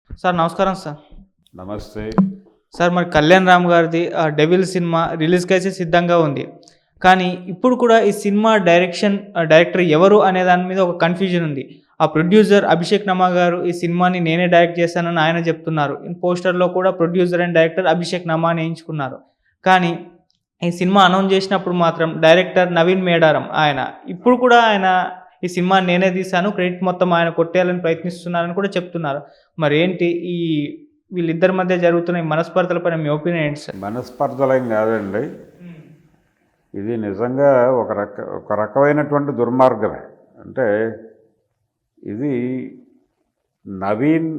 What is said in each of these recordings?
Sir నమస్కారం sir. నమస్తే. Sir మరి కళ్యాణ్ రామ్ గారిది 'డెవిల్' సినిమా రిలీజ్‌కైతే సిద్ధంగా ఉంది. కానీ ఇప్పుడు కూడా ఈ సినిమా డైరెక్టర్ ఎవరు అనే దాని మీద ఒక కన్‌ఫ్యూజన్ ఉంది. ఆ ప్రొడ్యూసర్ అభిషేక్ నమా గారు ఈ సినిమాని నేనే డైరెక్ట్ చేశానని ఆయన చెప్తున్నారు. పోస్టర్‌లో కూడా ప్రొడ్యూసర్ అండ్ డైరెక్టర్ అభిషేక్ నమా అని ఎంచుకున్నారు. కానీ ఈ సినిమా అనౌన్స్ చేసినప్పుడు మాత్రం డైరెక్టర్ నవీన్ మేడారం ఇప్పుడు కూడా ఈ సినిమాని నేనే తీశాను, క్రెడిట్ మొత్తం ఆయన కొట్టేయాలని ప్రయత్నిస్తున్నారని కూడా చెప్తున్నారు. మరేంటి ఈ వీళ్ళిద్దరి మధ్య జరుగుతున్న ఈ మనస్పర్ధలపైన మీ ఒపీనియన్ ఏంటి సార్? మనస్పర్ధలేం కాదండి. ఇది నిజంగా ఒక రకమైనటువంటి దుర్మార్గమే. అంటే ఇది నవీన్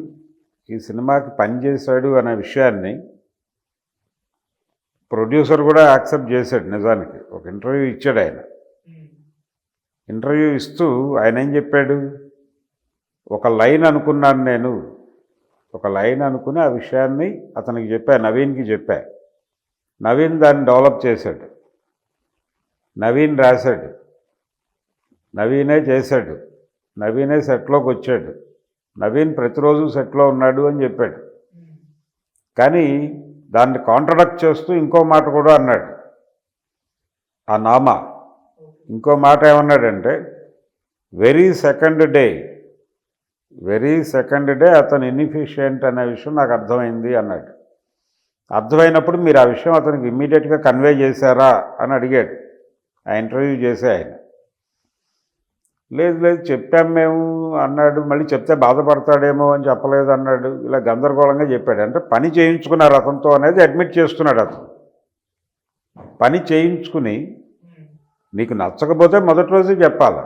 ఈ సినిమాకి పనిచేశాడు అనే విషయాన్ని ప్రొడ్యూసర్ కూడా యాక్సెప్ట్ చేశాడు. నిజానికి ఒక ఇంటర్వ్యూ ఇచ్చాడు ఆయన. ఇంటర్వ్యూ ఇస్తూ ఆయన ఏం చెప్పాడు, ఒక లైన్ అనుకున్నాను నేను, ఒక లైన్ అనుకుని ఆ విషయాన్ని అతనికి చెప్పా, నవీన్కి చెప్పా. నవీన్ దాన్ని డెవలప్ చేశాడు, నవీన్ రాశాడు, నవీనే చేశాడు, నవీనే సెట్లోకి వచ్చాడు, నవీన్ ప్రతిరోజు సెట్లో ఉన్నాడు అని చెప్పాడు. కానీ దాన్ని కాంట్రడక్ట్ చేస్తూ ఇంకో మాట కూడా అన్నాడు ఆ నామా. ఇంకో మాట ఏమన్నాడంటే, వెరీ సెకండ్ డే అతను ఇన్ఎఫిషియెంట్ అనే విషయం నాకు అర్థమైంది అన్నాడు. అర్థమైనప్పుడు మీరు ఆ విషయం అతనికి ఇమ్మీడియట్గా కన్వే చేశారా అని అడిగాడు ఆ ఇంటర్వ్యూ చేసే ఆయన. లేదు చెప్పాం మేము అన్నాడు. మళ్ళీ చెప్తే బాధపడతాడేమో అని చెప్పలేదు అన్నాడు. ఇలా గందరగోళంగా చెప్పాడు. అంటే పని చేయించుకున్నారు అతనితో అనేది అడ్మిట్ చేస్తున్నాడు. అతను పని చేయించుకుని నీకు నచ్చకపోతే మొదటి రోజే చెప్పాలి.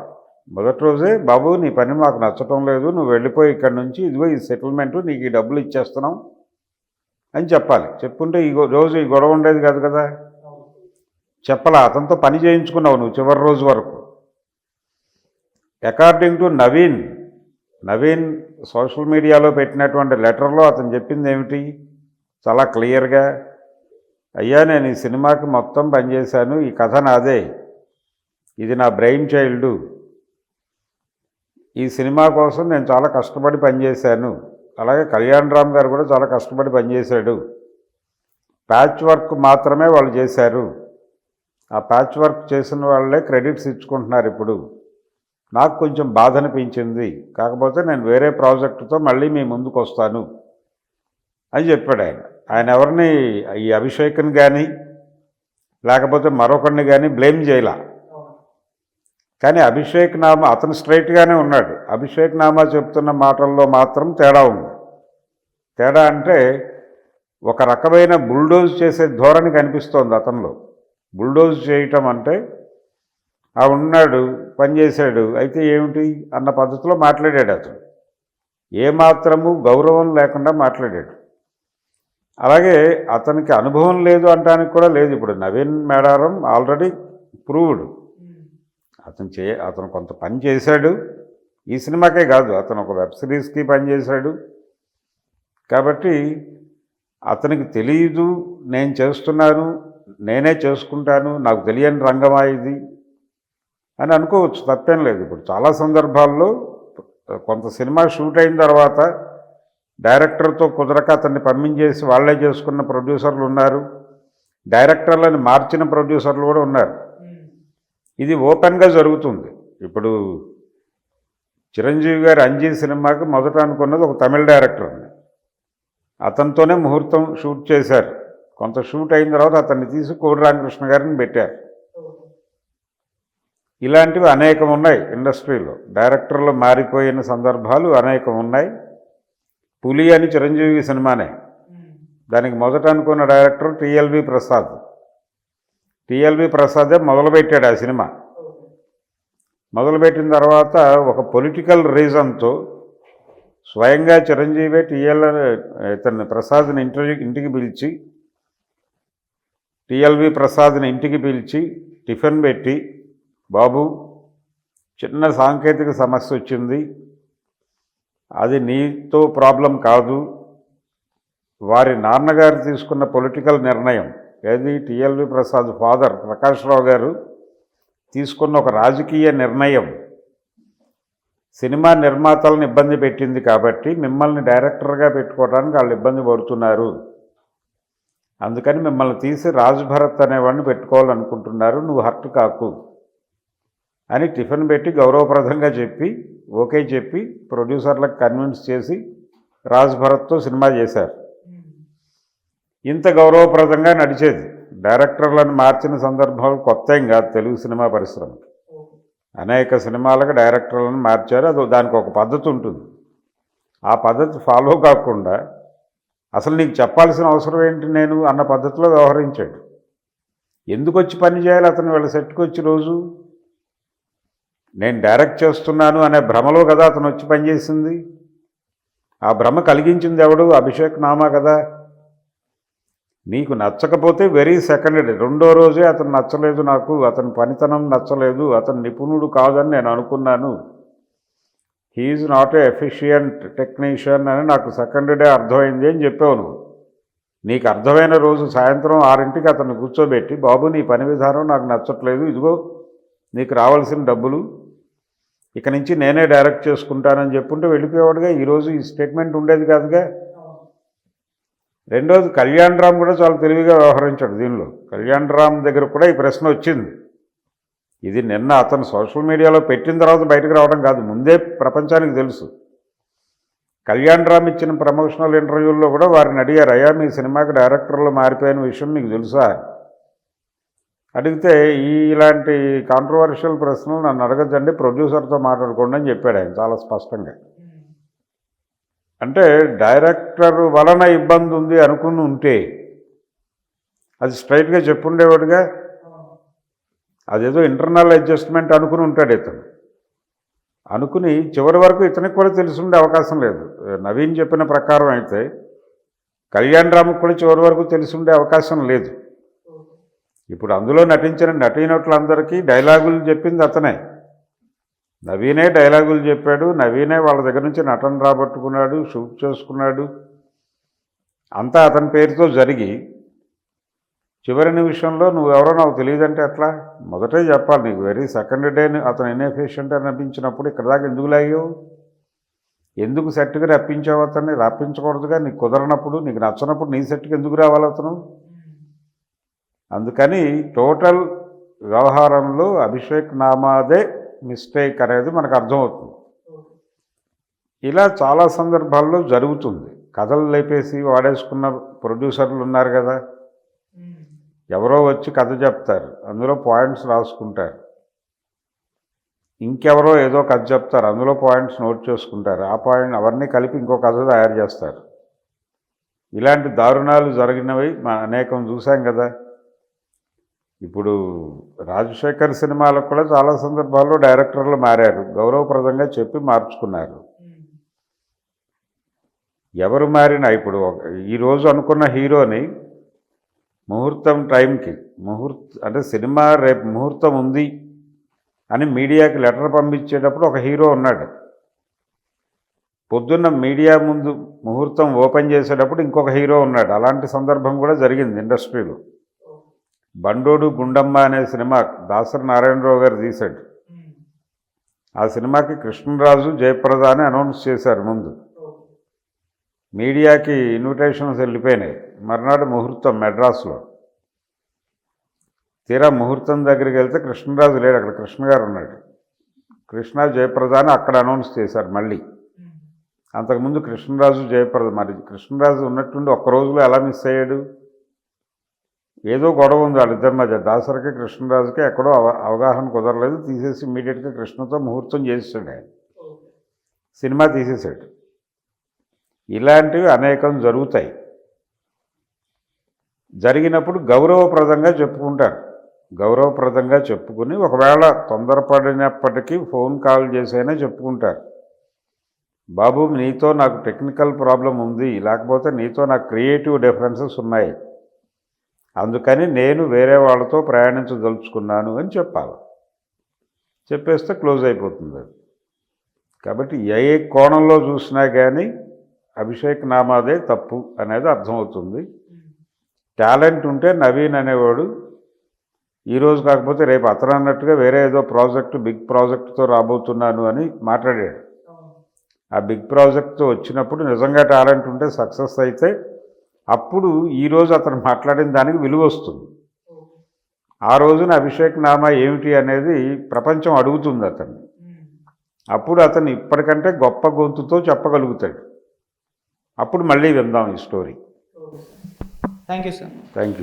మొదటి రోజే, బాబు నీ పని మాకు నచ్చటం లేదు, నువ్వు వెళ్ళిపోయి ఇక్కడి నుంచి, ఇదిగో ఈ సెటిల్మెంటు, నీకు ఈ డబ్బులు ఇచ్చేస్తున్నాం అని చెప్పాలి. చెప్పుంటే ఈ రోజు ఈ గొడవ ఉండేది కాదు కదా. చెప్పాలా, అతనితో పని చేయించుకున్నావు నువ్వు చివరి రోజు వరకు. అకార్డింగ్ టు నవీన్ సోషల్ మీడియాలో పెట్టినటువంటి లెటర్లో అతను చెప్పింది ఏమిటి, చాలా క్లియర్గా, అయ్యా నేను ఈ సినిమాకి మొత్తం పనిచేశాను, ఈ కథ నాదే, ఇది నా బ్రెయిన్ చైల్డ్, ఈ సినిమా కోసం నేను చాలా కష్టపడి పనిచేశాను. అలాగే కళ్యాణ్ రామ్ గారు కూడా చాలా కష్టపడి పనిచేశాడు. ప్యాచ్ వర్క్ మాత్రమే వాళ్ళు చేశారు. ఆ ప్యాచ్ వర్క్ చేసిన వాళ్ళే క్రెడిట్స్ ఇచ్చుకుంటున్నారు. ఇప్పుడు నాకు కొంచెం బాధ అనిపించింది, కాకపోతే నేను వేరే ప్రాజెక్టుతో మళ్ళీ మీ ముందుకు వస్తాను అని చెప్పాడు ఆయన. ఆయన ఎవరిని, ఈ అభిషేక్ని కానీ లేకపోతే మరొకరిని కానీ బ్లేమ్ చేయలా. కానీ అభిషేక్ నామా అతను స్ట్రైట్గానే ఉన్నాడు. అభిషేక్ నామా చెప్తున్న మాటల్లో మాత్రం తేడా ఉంది. తేడా అంటే ఒక రకమైన బుల్డోజ్ చేసే ధోరణి కనిపిస్తోంది అతనిలో. బుల్డోజ్ చేయటం అంటే ఉన్నాడు, పనిచేశాడు, అయితే ఏమిటి అన్న పద్ధతిలో మాట్లాడాడు. అతను ఏమాత్రము గౌరవం లేకుండా మాట్లాడాడు. అలాగే అతనికి అనుభవం లేదు అనడానికి కూడా లేదు. ఇప్పుడు నవీన్ మేడారం ఆల్రెడీ ప్రూవ్డ్. అతను కొంత పని చేశాడు, ఈ సినిమాకే కాదు, అతను ఒక వెబ్ సిరీస్కి పనిచేశాడు. కాబట్టి అతనికి తెలియదు, నేను చేస్తున్నాను, నేనే చేసుకుంటాను, నాకు తెలియని రంగమా ఇది అని అనుకోవచ్చు, తప్పేం లేదు. ఇప్పుడు చాలా సందర్భాల్లో కొంత సినిమా షూట్ అయిన తర్వాత డైరెక్టర్తో కుదరక అతన్ని పంపించేసి వాళ్ళే చేసుకున్న ప్రొడ్యూసర్లు ఉన్నారు, డైరెక్టర్లను మార్చిన ప్రొడ్యూసర్లు కూడా ఉన్నారు. ఇది ఓపెన్గా జరుగుతుంది. ఇప్పుడు చిరంజీవి గారు అంజీ సినిమాకి మొదట అనుకున్నది ఒక తమిళ డైరెక్టర్ని, అతనితోనే ముహూర్తం షూట్ చేశారు. కొంత షూట్ అయిన తర్వాత అతన్ని తీసి కోడి రామకృష్ణ గారిని పెట్టారు. ఇలాంటివి అనేకం ఉన్నాయి ఇండస్ట్రీలో. డైరెక్టర్లు మారిపోయిన సందర్భాలు అనేకం ఉన్నాయి. పులి అని చిరంజీవి సినిమానే, దానికి మొదట అనుకున్న డైరెక్టర్ టిఎల్వి ప్రసాదే మొదలుపెట్టాడు ఆ సినిమా. మొదలుపెట్టిన తర్వాత ఒక పొలిటికల్ రీజన్తో స్వయంగా చిరంజీవి ఇతన్ని ప్రసాద్ని టిఎల్వి ప్రసాద్ని ఇంటికి పిలిచి టిఫిన్ పెట్టి, బాబు చిన్న సాంకేతిక సమస్య వచ్చింది, అది నీతో ప్రాబ్లం కాదు, వారి నాన్నగారు తీసుకున్న పొలిటికల్ నిర్ణయం, ఏది టిఎల్వి ప్రసాద్ ఫాదర్ ప్రకాష్ రావు గారు తీసుకున్న ఒక రాజకీయ నిర్ణయం సినిమా నిర్మాతలను ఇబ్బంది పెట్టింది కాబట్టి మిమ్మల్ని డైరెక్టర్గా పెట్టుకోవడానికి వాళ్ళు ఇబ్బంది పడుతున్నారు, అందుకని మిమ్మల్ని తీసి రాజ్ భరత్ అనేవాడిని పెట్టుకోవాలనుకుంటున్నారు, నువ్వు హర్ట్ కాకు అని టిఫిన్ పెట్టి గౌరవప్రదంగా చెప్పి ఓకే చెప్పి ప్రొడ్యూసర్లకు కన్విన్స్ చేసి రాజ్ భరత్తో సినిమా చేశారు. ఇంత గౌరవప్రదంగా నడిచేది. డైరెక్టర్లను మార్చిన సందర్భాలు కొత్త ఏం కాదు తెలుగు సినిమా పరిశ్రమకి. అనేక సినిమాలకు డైరెక్టర్లను మార్చారు. అది దానికి ఒక పద్ధతి ఉంటుంది. ఆ పద్ధతి ఫాలో కాకుండా అసలు నీకు చెప్పాల్సిన అవసరం ఏంటి నేను అన్న పద్ధతిలో వ్యవహరించాడు. ఎందుకు వచ్చి పని చేయాలి అతను వీళ్ళ సెట్కి వచ్చి రోజు? నేను డైరెక్ట్ చేస్తున్నాను అనే భ్రమలో కదా అతను వచ్చి పనిచేసింది. ఆ భ్రమ కలిగించింది ఎవడు? అభిషేక్ నామా కదా. నీకు నచ్చకపోతే వెరీ సెకండ్ డే, రెండో రోజే అతను నచ్చలేదు, నాకు అతని పనితనం నచ్చలేదు, అతను నిపుణుడు కాదని నేను అనుకున్నాను, he is not a efficient technician అని నాకు సెకండ్ డే అర్థమైంది అని చెప్పావు నువ్వు. నీకు అర్థమైన రోజు సాయంత్రం 6ంటికి అతను కూర్చోబెట్టి, బాబు నీ పని విధానం నాకు నచ్చట్లేదు, ఇదిగో నీకు రావాల్సిన డబ్బులు, ఇక నుంచి నేనే డైరెక్ట్ చేసుకుంటానని చెప్పుంటే వెళ్ళిపోయేవాడుగా. ఈరోజు ఈ స్టేట్మెంట్ ఉండేది కాదుగా. రెండోది కళ్యాణ్ రామ్ కూడా చాలా తెలివిగా వ్యవహరించాడు దీనిలో. కళ్యాణ్ రామ్ దగ్గర కూడా ఈ ప్రశ్న వచ్చింది. ఇది నిన్న అతను సోషల్ మీడియాలో పెట్టిన తర్వాత బయటకు రావడం కాదు, ముందే ప్రపంచానికి తెలుసు. కళ్యాణ్ రామ్ ఇచ్చిన ప్రమోషనల్ ఇంటర్వ్యూల్లో కూడా వారిని అడిగారు, అయ్యా మీ సినిమాకి డైరెక్టర్లు మారిపోయిన విషయం మీకు తెలుసా? అడిగితే ఇలాంటి కాంట్రవర్షియల్ ప్రశ్నలు నన్ను అడగద్దండి, ప్రొడ్యూసర్తో మాట్లాడుకోండి అని చెప్పాడు ఆయన చాలా స్పష్టంగా. అంటే డైరెక్టర్ వలన ఇబ్బంది ఉంది అనుకుని ఉంటే అది స్ట్రైట్గా చెప్పుండేవాడుగా. అదేదో ఇంటర్నల్ అడ్జస్ట్మెంట్ అనుకుని ఉంటాడు ఇతను. అనుకుని చివరి వరకు ఇతనికి కూడా తెలిసి అవకాశం లేదు. నవీన్ చెప్పిన ప్రకారం అయితే కళ్యాణ్ రామ్కి కూడా చివరి వరకు తెలిసి ఉండే అవకాశం లేదు. ఇప్పుడు అందులో నటించిన నటీనటులందరికీ డైలాగులు చెప్పింది అతనే. నవీనే డైలాగులు చెప్పాడు, నవీనే వాళ్ళ దగ్గర నుంచి నటన రాబట్టుకున్నాడు, షూట్ చేసుకున్నాడు. అంతా అతని పేరుతో జరిగి చివరి నిమిషంలో నువ్వెవరో నాకు తెలియదంటే ఎట్లా? మొదటే చెప్పాలి నీకు. వెరీ సెకండ్ డే అతను ఇన్ఎఫిషియెంట్ అని అనిపించినప్పుడు ఇక్కడ దాకా ఎందుకు లాగావు? ఎందుకు సెట్కి రప్పించావు అతన్ని? రప్పించకూడదుగా. నీకు కుదరనప్పుడు, నీకు నచ్చనప్పుడు నీ సెట్కి ఎందుకు రావాలి అతను? అందుకని టోటల్ వ్యవహారంలో అభిషేక్ నామాదే మిస్టేక్ అనేది మనకు అర్థమవుతుంది. ఇలా చాలా సందర్భాల్లో జరుగుతుంది. కథలు లేపేసి వాడేసుకున్న ప్రొడ్యూసర్లు ఉన్నారు కదా, ఎవరో వచ్చి కథ చెప్తారు, అందులో పాయింట్స్ రాసుకుంటారు. ఇంకెవరో ఏదో కథ చెప్తారు, అందులో పాయింట్స్ నోట్ చేసుకుంటారు. ఆ పాయింట్ అవన్నీ కలిపి ఇంకో కథ తయారు చేస్తారు. ఇలాంటి దారుణాలు జరిగినవి అనేకం చూసాం కదా. ఇప్పుడు రాజశేఖర్ సినిమాలకు కూడా చాలా సందర్భాల్లో డైరెక్టర్లు మారారు, గౌరవప్రదంగా చెప్పి మార్చుకున్నారు. ఎవరు మారినా ఇప్పుడు ఈరోజు అనుకున్న హీరోని ముహూర్తం టైంకి అంటే సినిమా రేపు ముహూర్తం ఉంది అని మీడియాకి లెటర్ పంపించేటప్పుడు ఒక హీరో ఉన్నాడు. పొద్దున్న మీడియా ముందు ముహూర్తం ఓపెన్ చేసేటప్పుడు ఇంకొక హీరో ఉన్నాడు. అలాంటి సందర్భం కూడా జరిగింది ఇండస్ట్రీలో. బండోడు గుండమ్మ అనే సినిమా దాసరి నారాయణరావు గారు తీశాడు. ఆ సినిమాకి కృష్ణరాజు, జయప్రద అని అనౌన్స్ చేశారు ముందు. మీడియాకి ఇన్విటేషన్స్ వెళ్ళిపోయినాయి. మర్నాడు ముహూర్తం మెడ్రాస్లో. తీరా ముహూర్తం దగ్గరికి వెళ్తే కృష్ణరాజు లేడు, అక్కడ కృష్ణ గారు ఉన్నాడు. కృష్ణ, జయప్రద అని అక్కడ అనౌన్స్ చేశారు మళ్ళీ. అంతకుముందు కృష్ణరాజు, జయప్రద. మరి కృష్ణరాజు ఉన్నట్టుండి ఒక్క రోజులో ఎలా మిస్ అయ్యాడు? ఏదో గొడవ ఉంది వాళ్ళిద్దరి మధ్య. దాసరికి కృష్ణరాజుకి ఎక్కడో అవగాహన కుదరలేదు, తీసేసి ఇమీడియట్గా కృష్ణతో ముహూర్తం చేసాడు ఆయన. సినిమా తీసేశాడు. ఇలాంటివి అనేకం జరుగుతాయి. జరిగినప్పుడు గౌరవప్రదంగా చెప్పుకుంటారు. గౌరవప్రదంగా చెప్పుకుని ఒకవేళ తొందరపడినప్పటికీ ఫోన్ కాల్ చేసైనా చెప్పుకుంటారు, బాబు నీతో నాకు టెక్నికల్ ప్రాబ్లం ఉంది, లేకపోతే నీతో నాకు క్రియేటివ్ డిఫరెన్సెస్ ఉన్నాయి, అందుకని నేను వేరే వాళ్ళతో ప్రయాణించదలుచుకున్నాను అని చెప్పాలి. చెప్పేస్తే క్లోజ్ అయిపోతుంది అది. కాబట్టి ఏ కోణంలో చూసినా కానీ అభిషేక్ నామాదే తప్పు అనేది అర్థమవుతుంది. టాలెంట్ ఉంటే నవీన్ అనేవాడు ఈరోజు కాకపోతే రేపు అతను అన్నట్టుగా వేరే ఏదో ప్రాజెక్టు, బిగ్ ప్రాజెక్టుతో రాబోతున్నాను అని మాట్లాడాడు. ఆ బిగ్ ప్రాజెక్ట్ వచ్చినప్పుడు నిజంగా టాలెంట్ ఉంటే సక్సెస్ అయితే అప్పుడు ఈరోజు అతను మాట్లాడిన దానికి విలువ వస్తుంది. ఆ రోజున అభిషేక్ నామా ఏమిటి అనేది ప్రపంచం అడుగుతుంది అతన్ని. అప్పుడు అతను ఇప్పటికంటే గొప్ప గొంతుతో చెప్పగలుగుతాడు. అప్పుడు మళ్ళీ విందాం ఈ story. Thank you sir. Thank you.